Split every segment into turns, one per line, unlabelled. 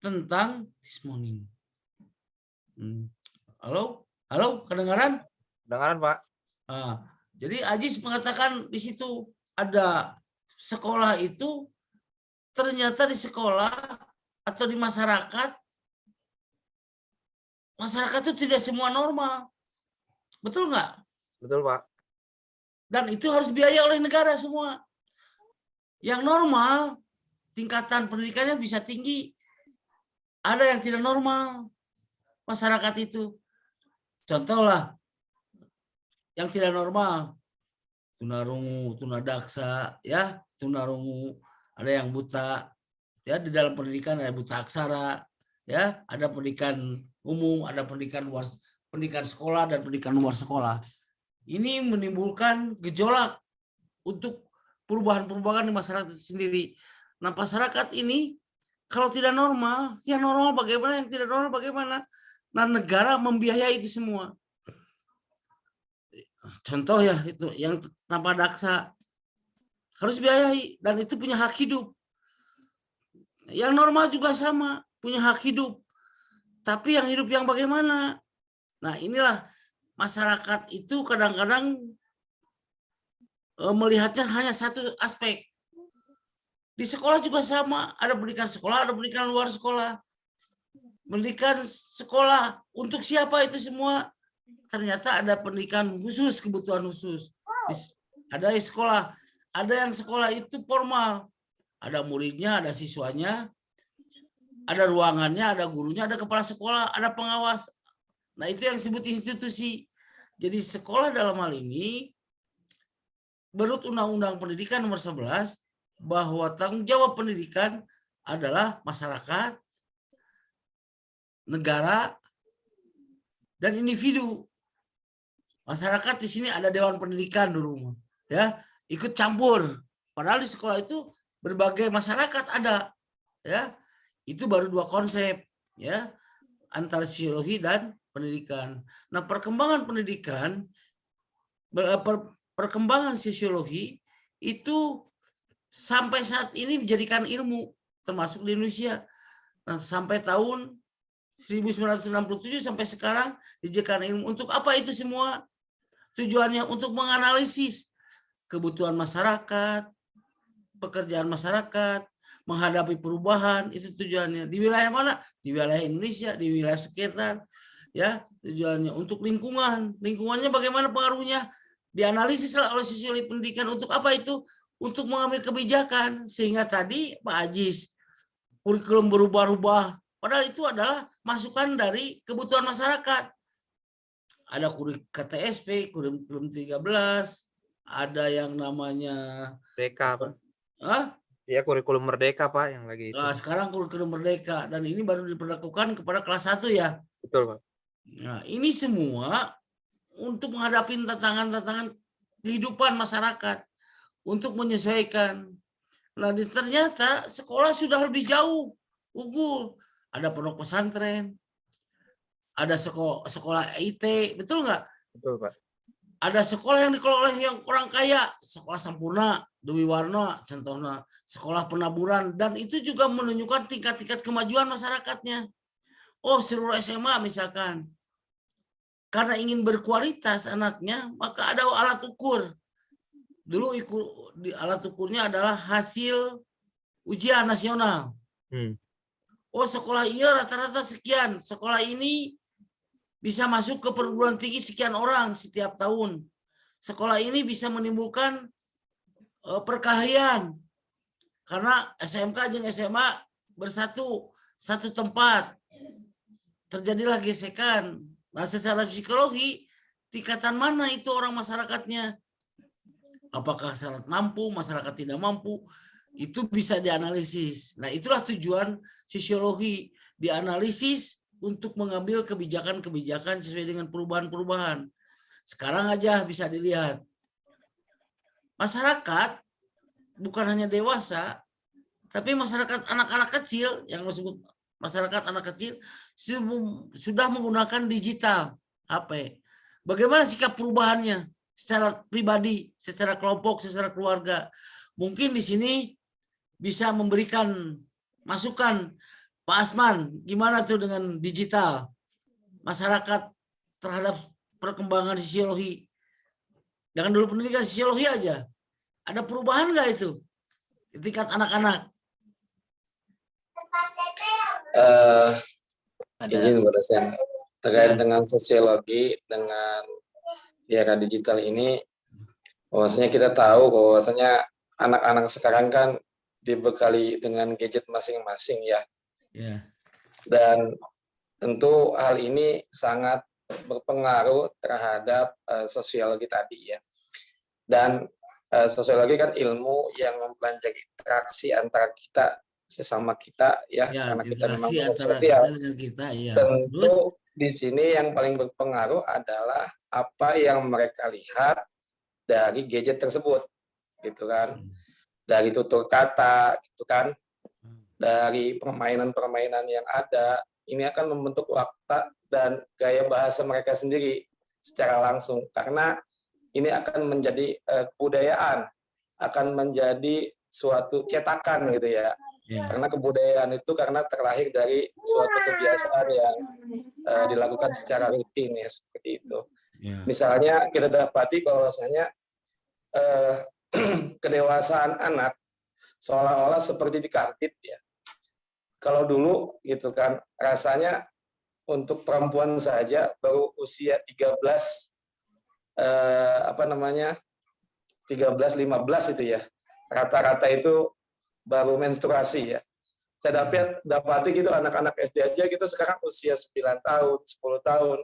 tentang this morning. Halo, kedengaran?
Kedengaran, Pak.
Jadi Ajis mengatakan di situ ada sekolah itu ternyata di sekolah atau di masyarakat itu tidak semua normal. Betul nggak?
Betul, Pak.
Dan itu harus biaya oleh negara semua. Yang normal, tingkatan pendidikannya bisa tinggi. Ada yang tidak normal, masyarakat itu. Contohlah, yang tidak normal, tunarungu, tunadaksa, ya, tunarungu, ada yang buta, ya, di dalam pendidikan ada buta aksara, ya, ada pendidikan umum, ada pendidikan sekolah dan pendidikan luar sekolah. Ini menimbulkan gejolak untuk perubahan-perubahan di masyarakat itu sendiri. Nah, masyarakat ini kalau tidak normal, yang normal bagaimana, yang tidak normal bagaimana? Nah, negara membiayai itu semua. Contoh ya, itu yang tanpa daksa harus biayai dan itu punya hak hidup. Yang normal juga sama, punya hak hidup. Tapi yang hidup yang bagaimana? Nah, inilah masyarakat itu kadang-kadang melihatnya hanya satu aspek. Di sekolah juga sama, ada pendidikan sekolah, ada pendidikan luar sekolah. Pendidikan sekolah untuk siapa itu semua? Ternyata ada pendidikan khusus, kebutuhan khusus. Ada sekolah, ada yang sekolah itu formal. Ada muridnya, ada siswanya, ada ruangannya, ada gurunya, ada kepala sekolah, ada pengawas. Nah, itu yang disebut institusi. Jadi sekolah dalam hal ini, menurut Undang-Undang Pendidikan nomor 11, bahwa tanggung jawab pendidikan adalah masyarakat, negara, dan individu. Masyarakat di sini ada Dewan Pendidikan dulu, ya, ikut campur. Padahal di sekolah itu berbagai masyarakat ada, ya. Itu baru dua konsep, ya, antara sosiologi dan pendidikan. Nah, perkembangan pendidikan, perkembangan sosiologi itu sampai saat ini dijadikan ilmu, termasuk di Indonesia. Nah, sampai tahun 1967 sampai sekarang dijadikan ilmu. Untuk apa itu semua? Tujuannya untuk menganalisis kebutuhan masyarakat, pekerjaan masyarakat, menghadapi perubahan, itu tujuannya. Di wilayah mana? Di wilayah Indonesia, di wilayah sekitar, ya, tujuannya untuk lingkungan. Lingkungannya bagaimana pengaruhnya? Dianalisis oleh sosiologi pendidikan. Untuk apa itu? Untuk mengambil kebijakan. Sehingga tadi Pak Ajis, kurikulum berubah-ubah. Padahal itu adalah masukan dari kebutuhan masyarakat. Ada kurikulum KTSP, kurikulum 13, ada yang namanya
Merdeka, Pak. Ya, kurikulum Merdeka, Pak, yang lagi itu.
Nah, sekarang kurikulum Merdeka, dan ini baru diberlakukan kepada kelas 1 ya.
Betul, Pak.
Nah, ini semua untuk menghadapi tantangan-tantangan kehidupan masyarakat, untuk menyesuaikan. Nah, ternyata sekolah sudah lebih jauh, unggul. Ada pondok pesantren, ada sekolah IT, betul nggak?
Betul, Pak.
Ada sekolah yang dikelola oleh yang orang kaya, sekolah Sampurna, Dewi Warna, contohnya, sekolah penaburan, dan itu juga menunjukkan tingkat-tingkat kemajuan masyarakatnya. Oh, seluruh SMA misalkan, karena ingin berkualitas anaknya, maka ada alat ukur. Dulu alat ukurnya adalah hasil ujian nasional. Oh, sekolah iya rata-rata sekian, sekolah ini bisa masuk ke perguruan tinggi sekian orang setiap tahun. Sekolah ini bisa menimbulkan perkelahian karena SMK dan SMA bersatu satu tempat, terjadilah gesekan. Nah, secara psikologi tingkatan mana itu orang masyarakatnya? Apakah syarat mampu, masyarakat tidak mampu? Itu bisa dianalisis. Nah, itulah tujuan sosiologi, dianalisis untuk mengambil kebijakan-kebijakan sesuai dengan perubahan-perubahan. Sekarang aja bisa dilihat. Masyarakat bukan hanya dewasa, tapi masyarakat anak-anak kecil, yang disebut masyarakat anak kecil, sudah menggunakan digital, HP. Bagaimana sikap perubahannya? Secara pribadi, secara kelompok, secara keluarga. mungkin di sini bisa memberikan masukan Pak Asman, gimana tuh dengan digital masyarakat terhadap perkembangan sosiologi? Jangan dulu pendidikan sosiologi aja. Ada perubahan nggak itu di tingkat anak-anak?
Izin Pak dosen, terkait dengan sosiologi dengan di era digital ini, bahwasanya kita tahu bahwasanya anak-anak sekarang kan dibekali dengan gadget masing-masing ya. Dan tentu hal ini sangat berpengaruh terhadap sosiologi tadi ya. Dan sosiologi kan ilmu yang mempelajari interaksi antara kita sesama kita ya, karena kita memang sosial. Tentu di sini yang paling berpengaruh adalah apa yang mereka lihat dari gadget tersebut, gitu kan, dari tutur kata, gitu kan, dari permainan-permainan yang ada. Ini akan membentuk watak dan gaya bahasa mereka sendiri secara langsung, karena ini akan menjadi kebudayaan, akan menjadi suatu cetakan gitu ya. Karena kebudayaan itu karena terlahir dari suatu kebiasaan yang dilakukan secara rutin ya, seperti itu. Misalnya kita dapati bahwasanya kedewasaan anak seolah-olah seperti dikarbit ya. Kalau dulu gitu kan rasanya untuk perempuan saja baru usia 13 15 itu ya. Rata-rata itu baru menstruasi ya. Saya dapati gitu anak-anak SD aja gitu sekarang usia 9 tahun, 10 tahun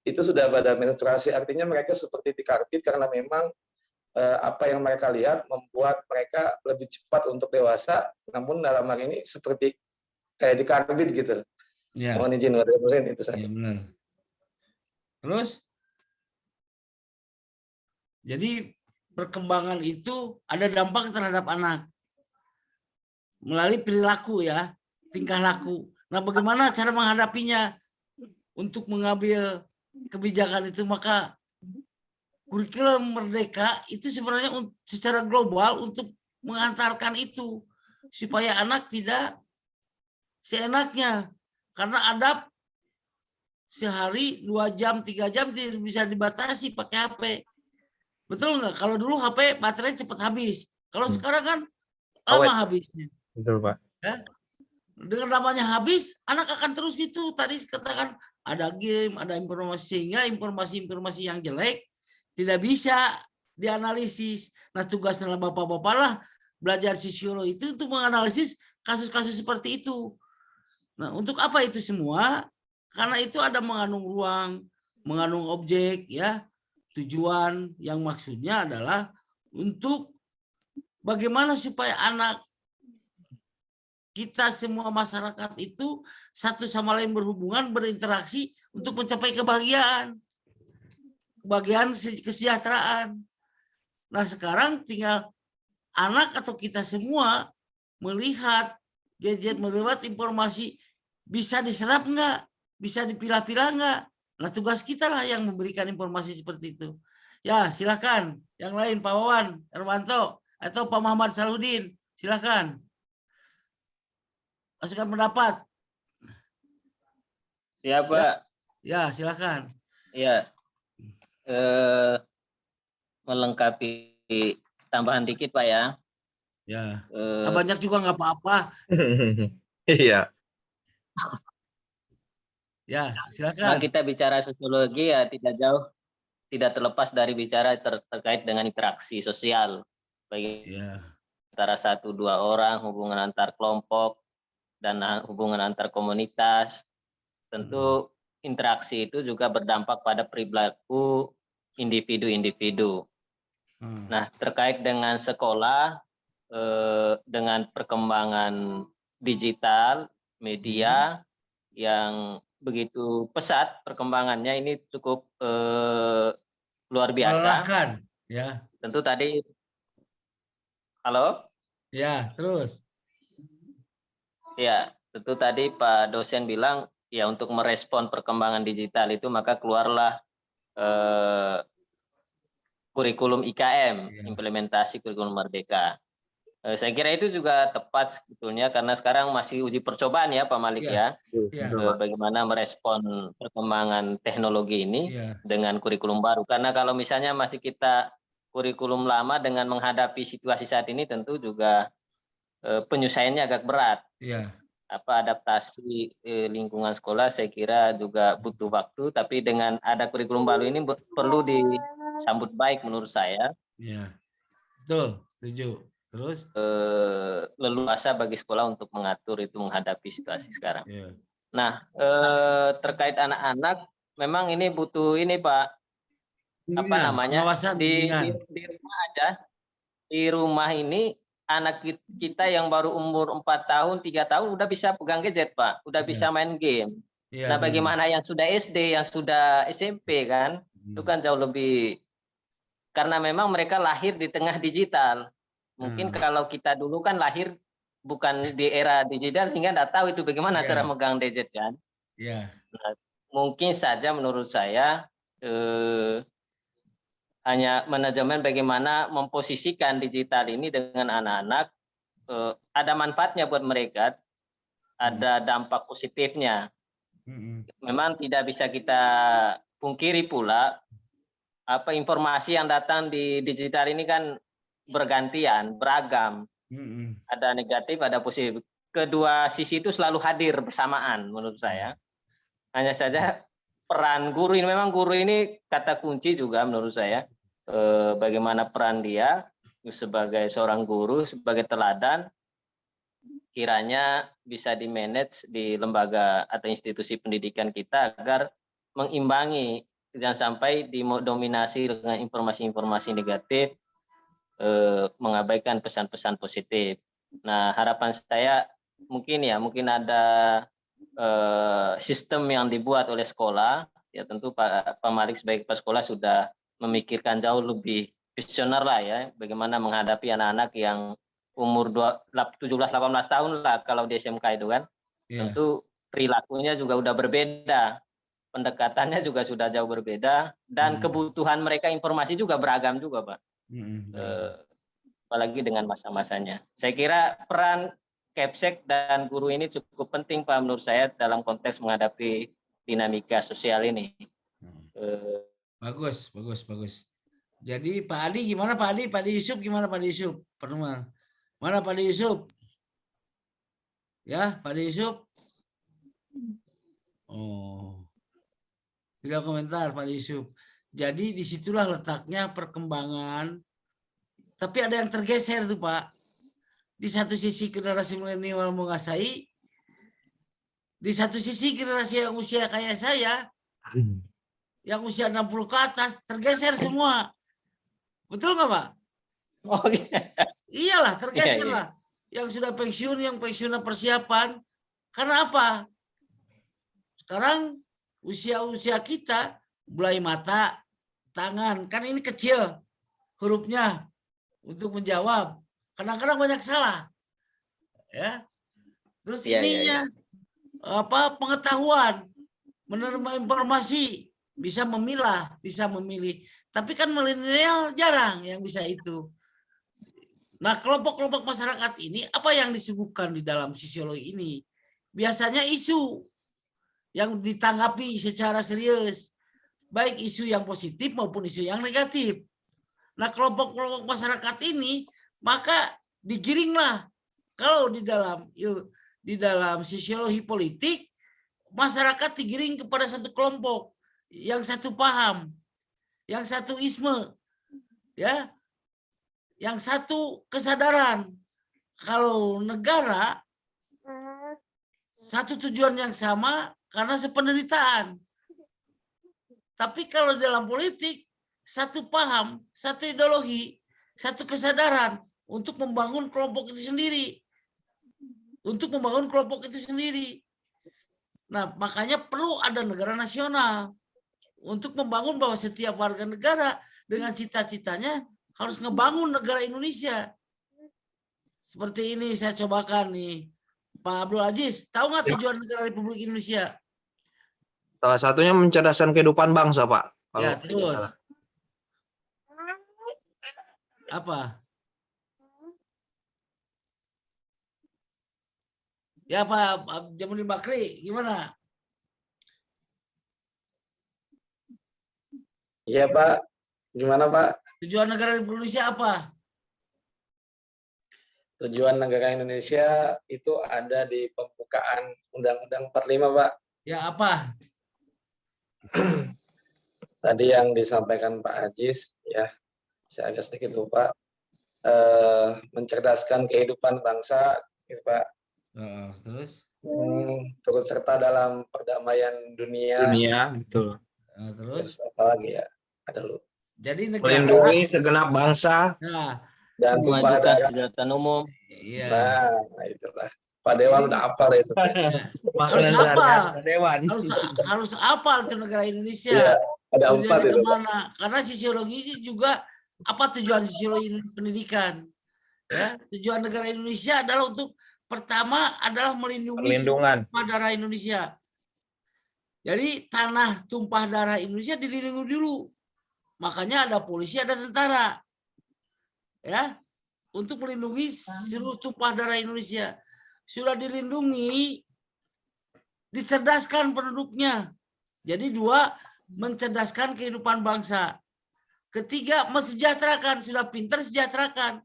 itu sudah pada menstruasi. Artinya mereka seperti dikarbit karena memang apa yang mereka lihat membuat mereka lebih cepat untuk dewasa, namun dalam hal ini seperti kayak dikarbit gitu. Mohon izin Pak dosen, itu saja.
Benar. Terus jadi perkembangan itu ada dampak terhadap anak melalui perilaku ya, tingkah laku. Nah, bagaimana cara menghadapinya untuk mengambil kebijakan itu? Maka kurikulum Merdeka itu sebenarnya secara global untuk mengantarkan itu supaya anak tidak seenaknya, karena adab sehari 2 jam 3 jam tidak bisa dibatasi pakai HP. Betul nggak? Kalau dulu HP baterai cepat habis, kalau sekarang kan lama habisnya.
Betul Pak.
Ya? Dengan namanya habis, anak akan terus gitu. Tadi katakan ada game, ada informasi, sehingga informasi-informasi yang jelek tidak bisa dianalisis. Nah, tugasnya bapak-bapak lah belajar sosiologi itu untuk menganalisis kasus-kasus seperti itu. Nah, untuk apa itu semua? Karena itu ada mengandung ruang, mengandung objek, ya, tujuan yang maksudnya adalah untuk bagaimana supaya anak kita semua masyarakat itu satu sama lain berhubungan, berinteraksi untuk mencapai kebahagiaan kesejahteraan. Nah, sekarang tinggal anak atau kita semua melihat gadget, melihat informasi, bisa diserap nggak, bisa dipilah-pilah nggak. Nah, tugas kita lah yang memberikan informasi seperti itu. Ya, silakan. Yang lain, Pak Wawan Erwanto atau Pak Muhammad Saludin, silakan. Masukan pendapat.
Siapa?
Ya, silakan.
Ya, melengkapi tambahan dikit Pak ya.
Ya, banyak juga nggak apa-apa.
Iya.
Ya, silakan.
Nah, kita bicara sosiologi ya tidak terlepas dari bicara terkait dengan interaksi sosial, baik antara 1-2 orang, hubungan antar kelompok, dan hubungan antar komunitas. Tentu interaksi itu juga berdampak pada perilaku individu-individu. Nah, terkait dengan sekolah, dengan perkembangan digital, media yang begitu pesat perkembangannya, ini cukup luar biasa.
Melelahkan, ya.
Tentu tadi, halo?
Ya, terus.
Ya, tentu tadi Pak dosen bilang, ya untuk merespon perkembangan digital itu maka keluarlah kurikulum IKM, implementasi kurikulum Merdeka. Saya kira itu juga tepat sebetulnya karena sekarang masih uji percobaan ya Pak Malik
Iya.
ya.
Iya.
Bagaimana merespon perkembangan teknologi ini
Iya.
dengan kurikulum baru. Karena kalau misalnya masih kita kurikulum lama dengan menghadapi situasi saat ini tentu juga penyelesaiannya agak berat.
Iya.
Adaptasi lingkungan sekolah saya kira juga butuh waktu, tapi dengan ada kurikulum baru ini perlu disambut baik menurut saya.
Iya. Betul, setuju. Terus?
Leluasa bagi sekolah untuk mengatur itu menghadapi situasi sekarang.
Iya.
Nah, terkait anak-anak, memang ini butuh ini Pak,
Pengawasan,
di
bimbingan.
rumah aja, di rumah ini anak kita yang baru umur 4 tahun, 3 tahun udah bisa pegang gadget Pak, udah
Iya.
bisa main game.
Iya,
Nah, bagaimana yang sudah SD, yang sudah SMP kan, itu kan jauh lebih, karena memang mereka lahir di tengah digital. Mungkin kalau kita dulu kan lahir bukan di era digital sehingga nggak tahu itu bagaimana cara megang gadget kan.
Iya.
Nah, mungkin saja menurut saya hanya manajemen bagaimana memposisikan digital ini dengan anak-anak, ada manfaatnya buat mereka, ada dampak positifnya. Memang tidak bisa kita pungkiri pula informasi yang datang di digital ini kan bergantian, beragam. Ada negatif, ada positif. Kedua sisi itu selalu hadir bersamaan menurut saya. Hanya saja peran guru ini, memang guru ini kata kunci juga menurut saya. Bagaimana peran dia sebagai seorang guru, sebagai teladan, kiranya bisa di-manage di lembaga atau institusi pendidikan kita agar mengimbangi, jangan sampai didominasi dengan informasi-informasi negatif, mengabaikan pesan-pesan positif. Nah, harapan saya mungkin ada sistem yang dibuat oleh sekolah, ya tentu Pak Malik sebagai kepala sekolah sudah memikirkan jauh lebih visioner lah ya, bagaimana menghadapi anak-anak yang umur 17-18 tahun lah kalau di SMK itu kan. Tentu perilakunya juga udah berbeda, pendekatannya juga sudah jauh berbeda, dan kebutuhan mereka informasi juga beragam juga Pak. Apalagi dengan masa-masanya. Saya kira peran Kepsek dan guru ini cukup penting Pak menurut saya dalam konteks menghadapi dinamika sosial ini.
Bagus. Jadi Pak Adi gimana Pak Adi? Pak Adi Yusuf gimana Pak Adi Yusuf? Mana Pak Adi Yusuf? Ya, Pak Adi Yusuf? Oh. Tidak komentar Pak Adi Yusuf. Jadi disitulah letaknya perkembangan. Tapi ada yang tergeser tuh Pak. Di satu sisi generasi milenial menguasai, di satu sisi generasi yang usia kayak saya, yang usia 60 ke atas, tergeser semua. Betul nggak Pak?
Oh,
iyalah, tergeser lah. Yang sudah pensiun, yang pensiunnya persiapan. Karena apa? Sekarang usia-usia kita mulai mata, tangan, kan ini kecil hurufnya untuk menjawab. Kadang-kadang banyak salah, ya. Terus ininya pengetahuan, menerima informasi, bisa memilah, bisa memilih. Tapi kan milenial jarang yang bisa itu. Nah, kelompok-kelompok masyarakat ini apa yang disuguhkan di dalam sosiologi ini? Biasanya isu yang ditanggapi secara serius, baik isu yang positif maupun isu yang negatif. Nah, kelompok-kelompok masyarakat ini maka digiringlah, kalau di dalam sosiologi politik, masyarakat digiring kepada satu kelompok, yang satu paham, yang satu isme, ya, yang satu kesadaran. Kalau negara satu tujuan yang sama karena sependeritaan. Tapi kalau dalam politik satu paham, satu ideologi, satu kesadaran untuk membangun kelompok itu sendiri. Nah, makanya perlu ada negara nasional untuk membangun bahwa setiap warga negara dengan cita-citanya harus ngebangun negara Indonesia. Seperti ini saya cobakan nih. Pak Abdul Aziz, tahu nggak tujuan negara Republik Indonesia?
Salah satunya mencerdaskan kehidupan bangsa, Pak.
Ya, terus. Apa? Ya Pak Jamuddin Bakri, gimana?
Iya Pak, gimana Pak?
Tujuan negara Indonesia apa?
Tujuan negara Indonesia itu ada di pembukaan Undang-Undang 45 Pak.
Ya apa?
Tadi yang disampaikan Pak Ajis, ya saya agak sedikit lupa. Mencerdaskan kehidupan bangsa, gitu Pak.
Terus?
Turut serta dalam perdamaian dunia.
Dunia, betul.
Terus apa lagi ya? Ada lu.
Jadi negara.
Melindungi segenap bangsa.
Nah,
dan tumpah
memajukan
darah.
kesejahteraan umum.
Iya.
Nah, itulah. Pak Dewan udah apal itu.
Harus apa?
Dewan.
Harus apa itu negara Indonesia?
Iya, ada 4
Tujuannya
itu.
kemana? Karena sisiologi juga apa tujuan sisiologi pendidikan? Ya, tujuan negara Indonesia adalah untuk pertama adalah melindungi
Perlindungan.
tumpah darah Indonesia. Jadi tanah tumpah darah Indonesia dilindungi dulu. Makanya ada polisi, ada tentara. Ya, untuk melindungi seluruh tumpah darah Indonesia. Sudah dilindungi, dicerdaskan penduduknya. Jadi 2, mencerdaskan kehidupan bangsa. Ketiga, mensejahterakan, sudah pintar sejahterakan.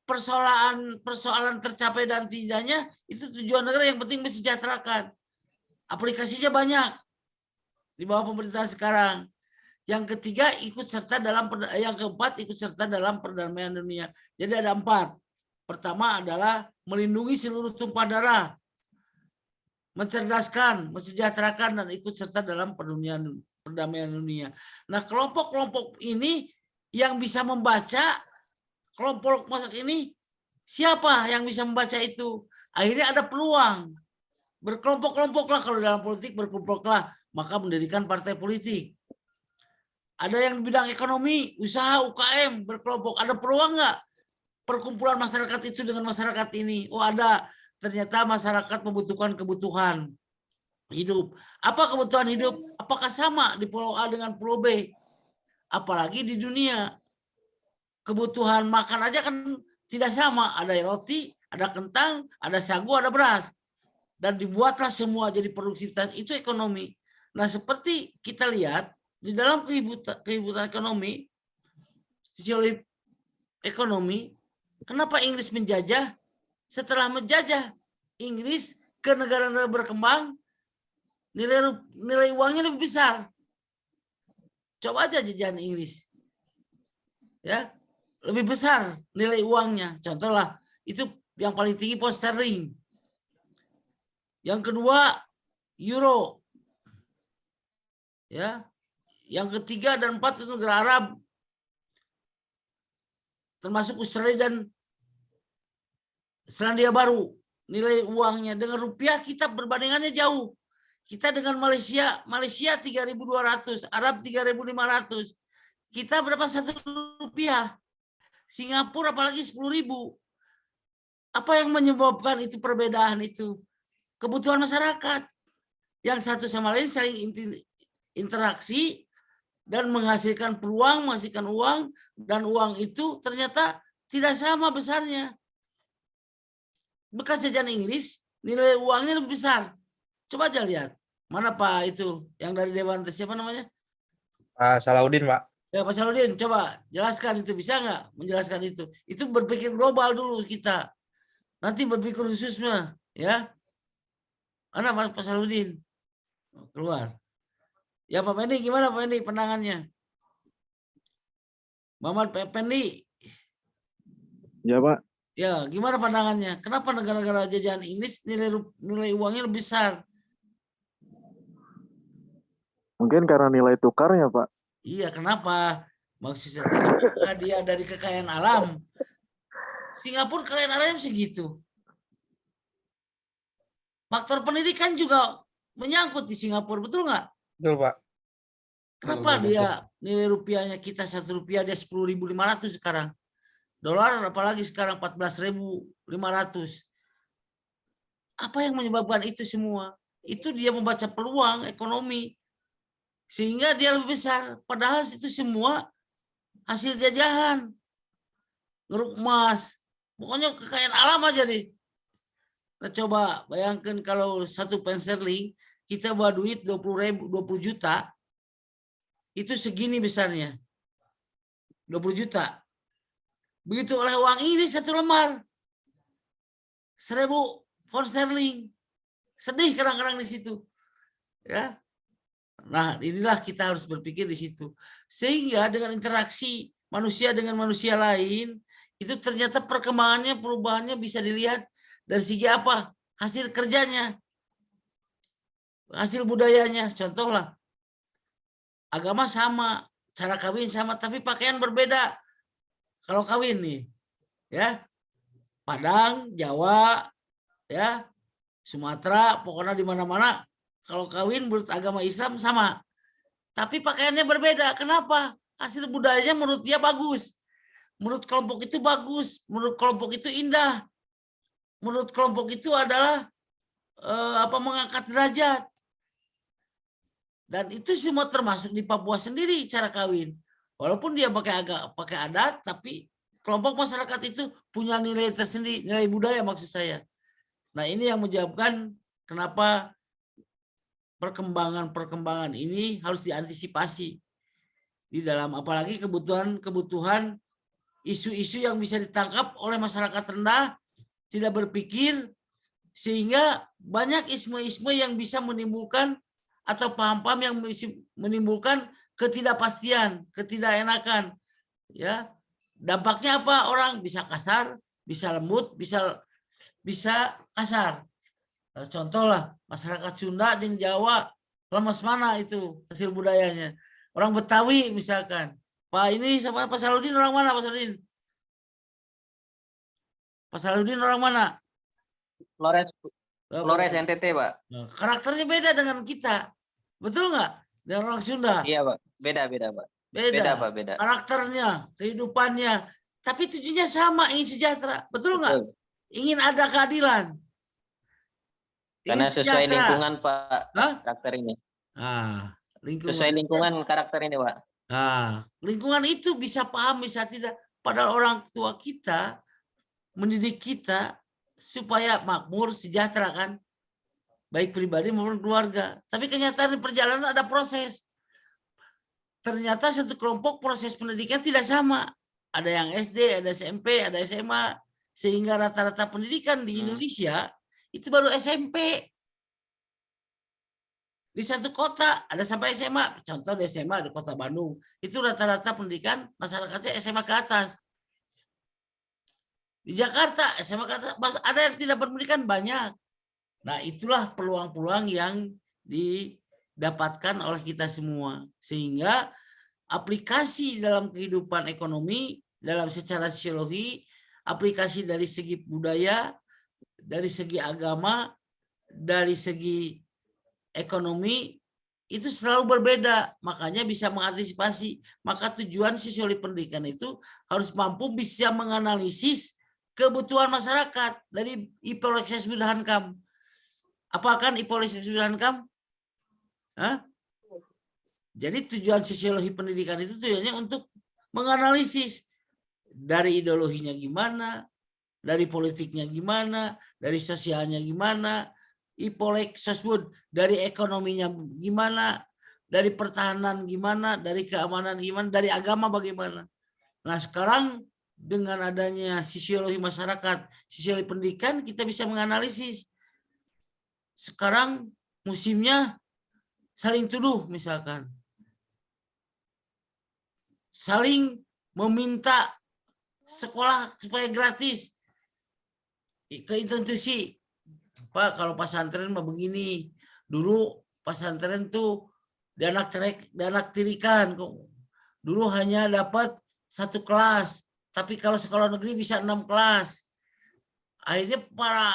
Persoalan tercapai dan tidaknya itu tujuan negara, yang penting mensejahterakan. Aplikasinya banyak di bawah pemerintahan sekarang. Yang ketiga, yang keempat ikut serta dalam perdamaian dunia. Jadi ada 4. Pertama adalah melindungi seluruh tumpah darah, mencerdaskan, mensejahterakan, dan ikut serta dalam perdamaian dunia. Nah, kelompok-kelompok ini yang bisa membaca, kelompok masak ini siapa yang bisa membaca itu? Akhirnya ada peluang. Berkelompok-kelompoklah, kalau dalam politik berkelompoklah, maka mendirikan partai politik. Ada yang di bidang ekonomi, usaha, UKM, berkelompok. Ada peluang nggak perkumpulan masyarakat itu dengan masyarakat ini? Oh ada, ternyata masyarakat membutuhkan kebutuhan hidup. Apa kebutuhan hidup? Apakah sama di pulau A dengan pulau B? Apalagi di dunia. Kebutuhan makan aja kan tidak sama. Ada roti, ada kentang, ada sagu, ada beras. Dan dibuatlah semua jadi produktivitas. Itu ekonomi. Nah seperti kita lihat, di dalam kehidupan ekonomi, sisiologi ekonomi, kenapa Inggris menjajah? Setelah menjajah Inggris ke negara-negara berkembang, nilai uangnya lebih besar. Coba aja jajahan Inggris, ya lebih besar nilai uangnya. Contohlah itu yang paling tinggi pound sterling. Yang kedua euro, ya. Yang ketiga dan 4 itu negara Arab, termasuk Australia dan Selandia Baru. Nilai uangnya dengan rupiah kita perbandingannya jauh. Kita dengan Malaysia 3.200, Arab 3.500. Kita berapa 1 rupiah? Singapura apalagi 10.000. Apa yang menyebabkan itu perbedaan itu? Kebutuhan masyarakat. Yang satu sama lain saling interaksi dan menghasilkan peluang, menghasilkan uang, dan uang itu ternyata tidak sama besarnya. Bekas jajahan Inggris, nilai uangnya lebih besar. Coba aja lihat. Mana Pak itu? Yang dari Dewan, siapa namanya?
Pak Salahuddin, Pak.
Ya Pak Salahuddin, coba jelaskan itu. Bisa nggak menjelaskan itu? Itu berpikir global dulu kita. Nanti berpikir khususnya. Ya. Mana Pak Salahuddin? Keluar. Ya Pak Pendi, gimana Pak Pendi pandangannya? Muhammad Pendi.
Ya Pak.
Ya, gimana pandangannya? Kenapa negara-negara jajahan Inggris nilai uangnya lebih besar?
Mungkin karena nilai tukarnya Pak.
Iya, kenapa? Maksudnya dia dari kekayaan alam. Singapura kekayaan alamnya segitu. Faktor pendidikan juga menyangkut di Singapura, betul nggak?
Betul, Pak.
Kenapa dia nilai rupiahnya kita 1 rupiah dia 10.500 sekarang. Dolar apalagi sekarang 14.500. Apa yang menyebabkan itu semua? Itu dia membaca peluang ekonomi. Sehingga dia lebih besar. Padahal itu semua hasil jajahan. Ngeruk emas. Pokoknya kekayaan alam aja deh. Nah, coba bayangkan kalau 1 pound sterling kita bawa duit 20 juta, itu segini besarnya, 20 juta. Begitu oleh uang ini 1 lembar, 1.000 pound sterling, sedih kadang-kadang di situ, ya. Nah, inilah kita harus berpikir di situ, sehingga dengan interaksi manusia dengan manusia lain itu ternyata perkembangannya, perubahannya bisa dilihat dari segi apa? Hasil kerjanya, hasil budayanya. Contohlah, agama sama, cara kawin sama, tapi pakaian berbeda. Kalau kawin nih, ya, Padang, Jawa, ya, Sumatera, pokoknya di mana-mana, kalau kawin menurut agama Islam sama, tapi pakaiannya berbeda. Kenapa? Hasil budayanya menurut dia bagus, menurut kelompok itu bagus, menurut kelompok itu indah, menurut kelompok itu adalah mengangkat derajat. Dan itu semua termasuk di Papua sendiri cara kawin. Walaupun dia pakai adat, tapi kelompok masyarakat itu punya nilai tersendiri, nilai budaya maksud saya. Nah, ini yang menyebabkan kenapa perkembangan ini harus diantisipasi di dalam, apalagi kebutuhan isu-isu yang bisa ditangkap oleh masyarakat rendah, tidak berpikir, sehingga banyak isme-isme yang bisa menimbulkan atau paham-paham yang menimbulkan ketidakpastian, ketidakenakan, ya. Dampaknya apa? Orang bisa kasar, bisa lembut, bisa kasar. Contohlah masyarakat Sunda dan Jawa, lemas mana itu hasil budayanya. Orang Betawi misalkan, Pak ini sama Pak Saludin orang mana, Pak Saludin? Pak Saludin orang mana?
Flores NTT, Pak.
Nah, karakternya beda dengan kita, betul nggak? Dengan orang Sunda.
Iya, Pak. Beda, Pak.
Beda,
Pak, beda.
Karakternya, kehidupannya, tapi tujuannya sama, ingin sejahtera, betul nggak? Ingin ada keadilan.
Karena
Ingin
sesuai
sejahtera.
lingkungan, Pak,
Hah?
karakter ini.
Lingkungan.
Sesuai lingkungan karakter ini, Pak.
Lingkungan itu bisa paham, bisa tidak. Padahal orang tua kita mendidik kita supaya makmur, sejahtera kan, baik pribadi maupun keluarga. Tapi kenyataan di perjalanan ada proses. Ternyata satu kelompok proses pendidikan tidak sama. Ada yang SD, ada SMP, ada SMA. Sehingga rata-rata pendidikan di Indonesia itu baru SMP. Di satu kota ada sampai SMA. Contoh di SMA di kota Bandung. Itu rata-rata pendidikan masyarakatnya SMA ke atas. Di Jakarta SMA ke atas. Ada yang tidak berpendidikan banyak. Nah, itulah peluang-peluang yang didapatkan oleh kita semua, sehingga aplikasi dalam kehidupan ekonomi, dalam secara sosiologi, aplikasi dari segi budaya, dari segi agama, dari segi ekonomi itu selalu berbeda. Makanya bisa mengantisipasi. Maka tujuan sosiologi pendidikan itu harus mampu bisa menganalisis kebutuhan masyarakat dari Ipolexes Wilhankam. Apakah Ipolexes Wilhankam? Jadi tujuan sosiologi pendidikan itu tujuannya untuk menganalisis dari ideologinya gimana, dari politiknya gimana, dari sosialnya gimana, Ipolexes dari ekonominya gimana, dari pertahanan gimana, dari keamanan gimana, dari agama bagaimana. Nah, sekarang dengan adanya sosiologi masyarakat, sosiologi pendidikan, kita bisa menganalisis. Sekarang musimnya saling tuduh misalkan. Saling meminta sekolah supaya gratis ke institusi. Pak, kalau pesantren mah begini. Dulu pesantren tuh dianaktirikan. Dulu hanya dapat 1 kelas. Tapi kalau sekolah negeri bisa 6 kelas. Akhirnya para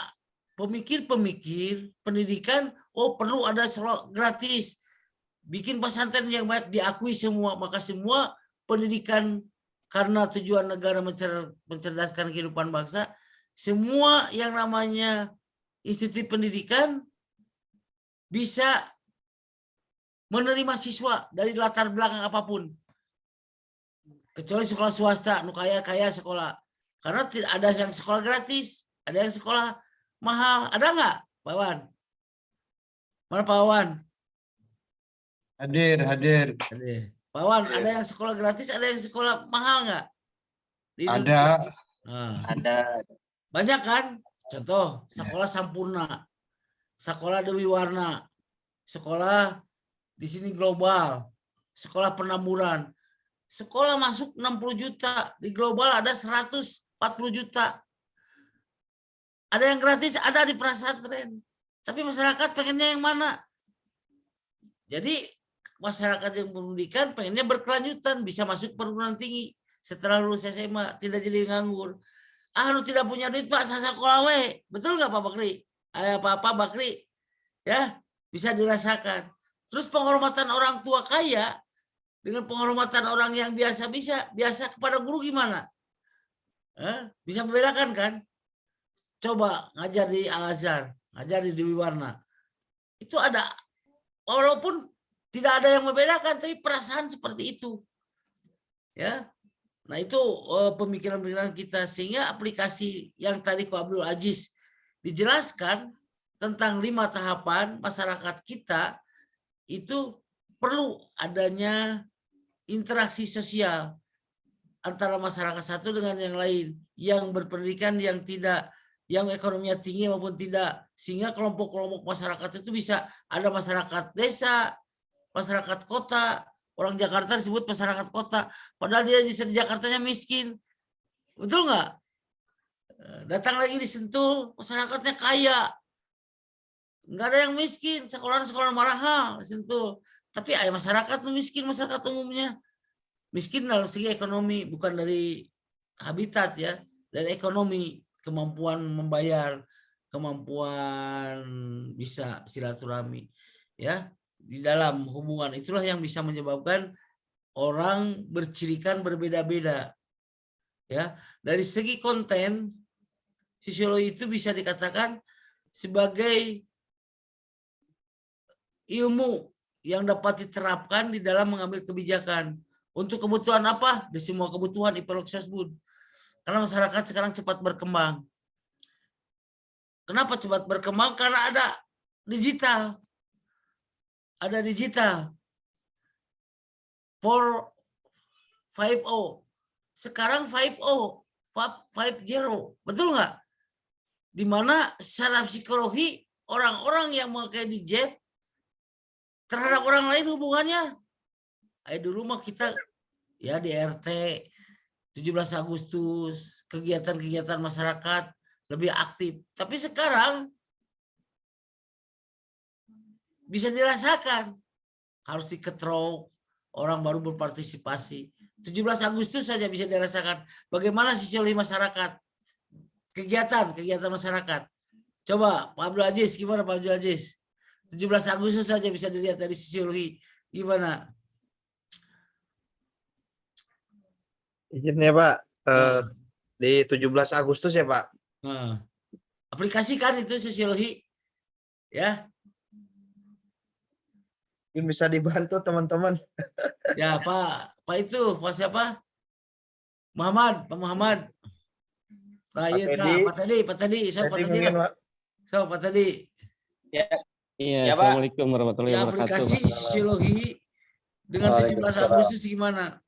pemikir-pemikir pendidikan, perlu ada sekolah gratis. Bikin pesantren yang baik, diakui semua. Maka semua pendidikan, karena tujuan negara mencerdaskan kehidupan bangsa, semua yang namanya institusi pendidikan bisa menerima siswa dari latar belakang apapun, kecuali sekolah swasta, nu kaya sekolah, karena tidak ada yang sekolah gratis, ada yang sekolah mahal. Ada nggak, Pak Wan? Mana Pak Wan?
Hadir.
Ada. Pak Wan, ada yang sekolah gratis, ada yang sekolah mahal nggak? Di Indonesia?
Ada.
Nah,
Ada.
banyak kan? Contoh, sekolah Sampurna, sekolah Dewi Warna, sekolah di sini global, sekolah Penamburan. Sekolah masuk 60 juta, di global ada 140 juta. Ada yang gratis, ada di pesantren. Tapi masyarakat pengennya yang mana? Jadi masyarakat yang pendidikan pengennya berkelanjutan, bisa masuk perguruan tinggi. Setelah lulus SMA, tidak jadi nganggur. Lu tidak punya duit Pak, saya sekolah we. Betul nggak Pak Bakri? Pak Bakri? Ya, bisa dirasakan. Terus penghormatan orang tua kaya dengan penghormatan orang yang biasa kepada guru gimana? Bisa membedakan kan? Coba ngajar di Al-Azhar, ngajar di Dewi Warna. Itu ada, walaupun tidak ada yang membedakan, tapi perasaan seperti itu. Ya. Nah itu pemikiran-pemikiran kita, sehingga aplikasi yang tadi Ko Abdul Aziz dijelaskan tentang 5 tahapan masyarakat kita itu perlu adanya interaksi sosial antara masyarakat satu dengan yang lain, yang berpendidikan, yang tidak, yang ekonominya tinggi maupun tidak, sehingga kelompok-kelompok masyarakat itu bisa ada masyarakat desa, masyarakat kota. Orang Jakarta disebut masyarakat kota, padahal dia di Jakartanya miskin. Betul nggak? Datang lagi di Sentul, masyarakatnya kaya. Nggak ada yang miskin, sekolah mahal di Sentul. Tapi masyarakat miskin, masyarakat umumnya. Miskin dalam segi ekonomi, bukan dari habitat ya, dari ekonomi, kemampuan membayar, kemampuan bisa silaturahmi. Ya. Di dalam hubungan itulah yang bisa menyebabkan orang bercirikan berbeda-beda. Ya, dari segi konten sosiologi itu bisa dikatakan sebagai ilmu yang dapat diterapkan di dalam mengambil kebijakan. Untuk kebutuhan apa? Di semua kebutuhan sebut. Karena masyarakat sekarang cepat berkembang. Kenapa cepat berkembang? Karena ada digital. Ada digital 4.5.0 sekarang 5.0 betul nggak? Dimana secara psikologi orang-orang yang memakai gadget terhadap orang lain hubungannya dulu mah kita ya di RT 17 Agustus kegiatan-kegiatan masyarakat lebih aktif, tapi sekarang bisa dirasakan, harus diketrok, orang baru berpartisipasi. 17 Agustus saja bisa dirasakan bagaimana sosiologi masyarakat, kegiatan masyarakat. Coba Pak Abdul Aziz, gimana Pak Abdul Aziz? 17 Agustus saja bisa dilihat dari sosiologi, gimana?
Izin ya Pak, di 17 Agustus ya Pak?
Aplikasikan itu sosiologi, ya.
Mungkin bisa dibantu teman-teman.
Ya Pak itu, Pak siapa? Pak Muhammad. Pak tadi. So Pak tadi lah. So Pak tadi.
Ya.
Iya,
Ya, Pak.
Assalamualaikum warahmatullahi
Ya,
wabarakatuh.
aplikasi
Pak.
sosiologi dengan 17 Agustus gimana?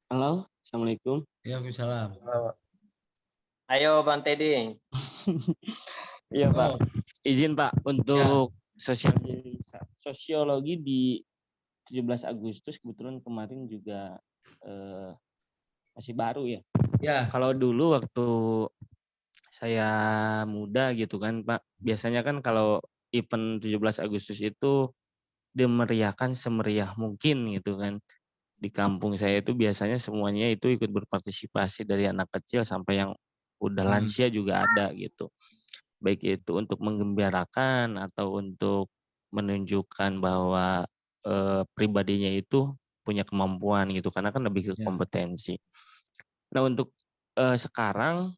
Halo, Assalamualaikum.
Ya, salam.
Ayo Bang Teddy.
Iya Pak, izin Pak untuk sosiologi di 17 Agustus kebetulan kemarin juga masih baru ya.
Ya.
Kalau dulu waktu saya muda gitu kan Pak, biasanya kan kalau event 17 Agustus itu dimeriahkan semeriah mungkin gitu kan. Di kampung saya itu biasanya semuanya itu ikut berpartisipasi dari anak kecil sampai yang udah lansia juga ada gitu. Baik itu untuk menggembirakan atau untuk menunjukkan bahwa pribadinya itu punya kemampuan gitu, karena kan lebih ke kompetensi. Nah untuk sekarang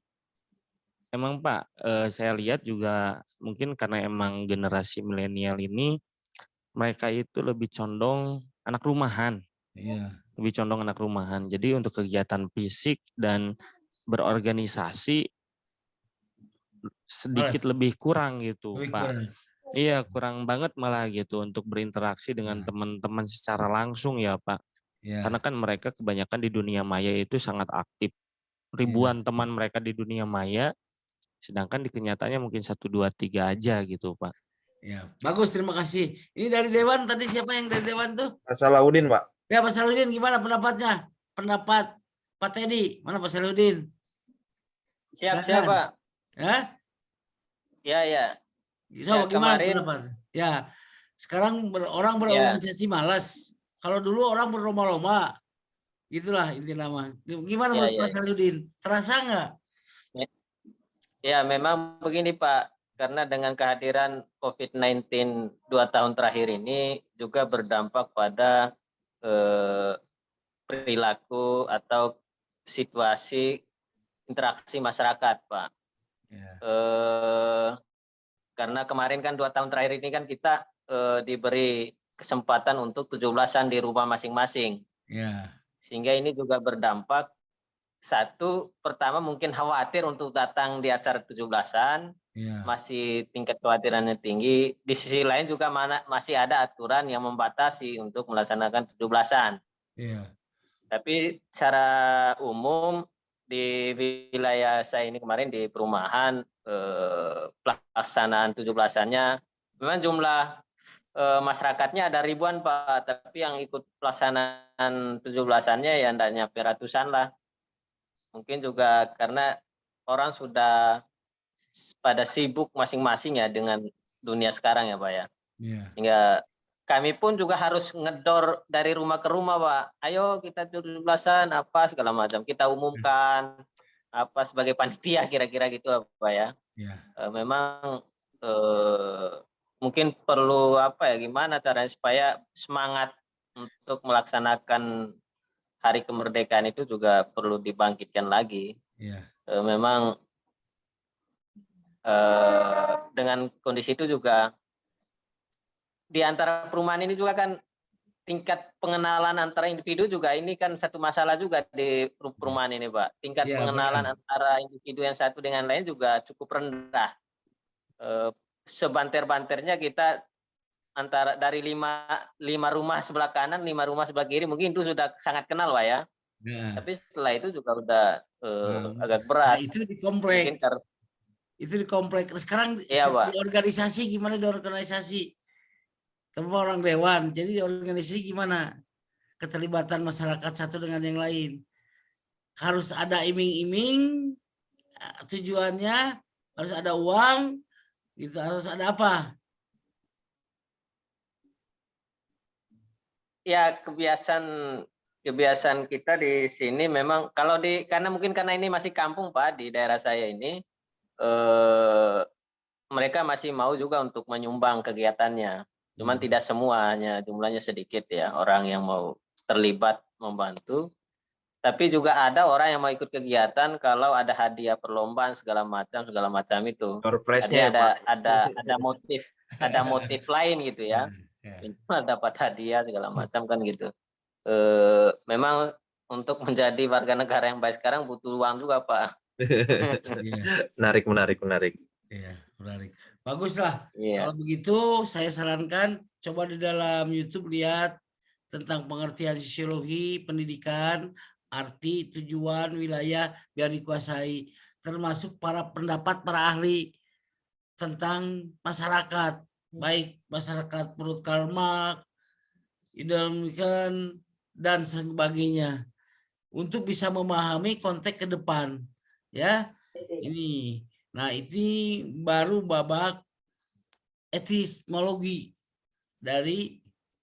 emang Pak, saya lihat juga mungkin karena emang generasi milenial ini mereka itu lebih condong anak rumahan.
Iya.
Lebih condong anak rumahan. Jadi untuk kegiatan fisik dan berorganisasi sedikit
Malas.
lebih kurang gitu,
Lebih
Pak.
kurang.
Iya, kurang banget malah gitu untuk berinteraksi dengan teman-teman secara langsung ya, Pak. Karena
Ya,
kan mereka kebanyakan di dunia maya itu sangat aktif.
ya,
Ribuan teman mereka di dunia maya, sedangkan di kenyataannya mungkin 1, 2, 3 aja gitu, Pak.
ya. Bagus, terima kasih. Ini dari Dewan tadi, siapa yang dari Dewan tuh?
Pak Salahuddin, Pak.
Ya, Pak Saludin, gimana pendapatnya? Pendapat Pak Teddy, mana Pak Saludin?
Siap,
Silakan.
Pak.
Hah?
Ya, ya.
So,
Ya,
bagaimana
kemarin-
pendapat? Ya, sekarang orang
Ya.
berorganisasi malas. Kalau dulu orang berlomba-lomba, itulah inti nama. Gimana
Ya,
menurut
ya.
Pak Saludin? Terasa nggak?
Ya, memang begini Pak, karena dengan kehadiran COVID-19 2 tahun terakhir ini juga berdampak pada perilaku atau situasi interaksi masyarakat, Pak.
Ya,
Karena kemarin kan 2 tahun terakhir ini kan kita diberi kesempatan untuk 17-an di rumah masing-masing.
ya,
Sehingga ini juga berdampak, satu, pertama mungkin khawatir untuk datang di acara 17-an,
ya,
masih tingkat kekhawatirannya tinggi. Di sisi lain juga masih ada aturan yang membatasi untuk melaksanakan 17-an.
ya,
Tapi secara umum di wilayah saya ini kemarin di perumahan, pelaksanaan 17-annya memang jumlah masyarakatnya ada ribuan Pak, tapi yang ikut pelaksanaan 17-annya ya tidak nyampe ratusan lah. Mungkin juga karena orang sudah pada sibuk masing-masing ya dengan dunia sekarang ya Pak ya.
ya,
Sehingga kami pun juga harus ngedor dari rumah ke rumah Pak. Ayo kita 17-an apa segala macam. Kita umumkan apa sebagai panitia kira-kira gitu lah Pak ya.
ya,
Memang mungkin perlu apa ya, gimana caranya supaya semangat untuk melaksanakan hari kemerdekaan itu juga perlu dibangkitkan lagi.
ya,
Memang dengan kondisi itu juga di antara perumahan ini juga kan tingkat pengenalan antara individu juga ini kan satu masalah juga di perumahan ini Pak. Tingkat
Ya,
pengenalan
benar.
antara individu yang satu dengan lain juga cukup rendah. Sebanter-banternya kita antara dari lima rumah sebelah kanan, 5 rumah sebelah kiri mungkin itu sudah sangat kenal Pak ya.
ya.
Tapi setelah itu juga udah agak
Nah,
berat.
itu di komplek.
Mungkin karena
Itu di komplek. Sekarang
Iya, Pak.
di organisasi gimana di organisasi? Kamu orang dewan, jadi di organisasi gimana? Keterlibatan masyarakat satu dengan yang lain. Harus ada iming-iming, tujuannya harus ada uang, gitu, harus ada apa?
ya kebiasaan kita di sini memang kalau karena ini masih kampung Pak di daerah saya ini, mereka masih mau juga untuk menyumbang kegiatannya. Cuman tidak semuanya, jumlahnya sedikit ya orang yang mau terlibat membantu. Tapi juga ada orang yang mau ikut kegiatan kalau ada hadiah perlombaan segala macam itu.
Surprise-nya
Jadi
ya, Pak.
ada motif lain gitu ya. Minimal dapat hadiah segala macam kan gitu. Memang untuk menjadi warga negara yang baik sekarang butuh uang juga Pak.
Menarik.
Iya, menarik. Baguslah.
Iya.
Kalau begitu saya sarankan coba di dalam YouTube lihat tentang pengertian sosiologi pendidikan, arti, tujuan, wilayah biar dikuasai, termasuk pendapat para ahli tentang masyarakat, baik masyarakat menurut Karl Marx, ideologikan dan sebagainya, untuk bisa memahami konteks ke depan, ya. Ini, nah ini baru babak epistemologi dari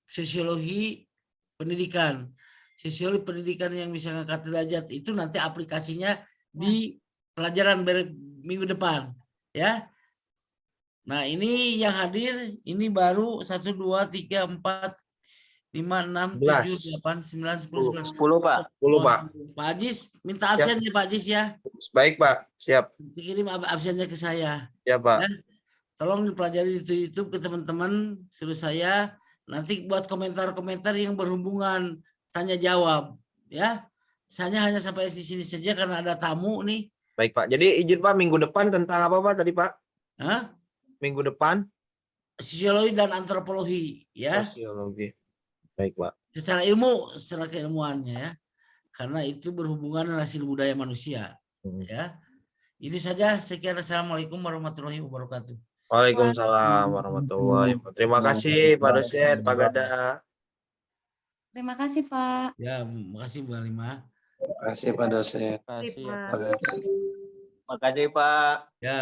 sosiologi pendidikan. Sosiologi pendidikan yang bisa ngangkat derajat itu nanti aplikasinya di pelajaran minggu depan, ya. Nah ini yang hadir ini baru 1, 2, 3, 4, 5, 6, 7, 8, 9, 10, 11.
10 Pak.
10 Pak.
Pak Ajis minta absen ya Pak Ajis ya.
Baik Pak, siap.
Kirim absennya ke saya.
Ya Pak.
Ya. Tolong dipelajari di YouTube ke teman-teman, suruh saya nanti buat komentar-komentar yang berhubungan tanya jawab, ya. Saya hanya sampai di sini saja karena ada tamu nih.
Baik Pak. Jadi izin Pak, minggu depan tentang apa Pak tadi Pak?
Hah?
Minggu depan
Sosiologi dan antropologi ya.
sosiologi. Baik, Pak.
Secara ilmu, secara keilmuannya ya. Karena itu berhubungan dengan hasil budaya manusia ya. Itu saja. Sekian. Assalamualaikum warahmatullahi wabarakatuh.
Waalaikumsalam warahmatullahi wabarakatuh. Terima kasih Pak dosen, Pak Gada.
Terima kasih, Pak.
Ya, makasih Bu Halimah.
Terima kasih Pak dosen.
Terima kasih ya,
Pak
Pak.
Gada.
Makasih Pak.
Ya.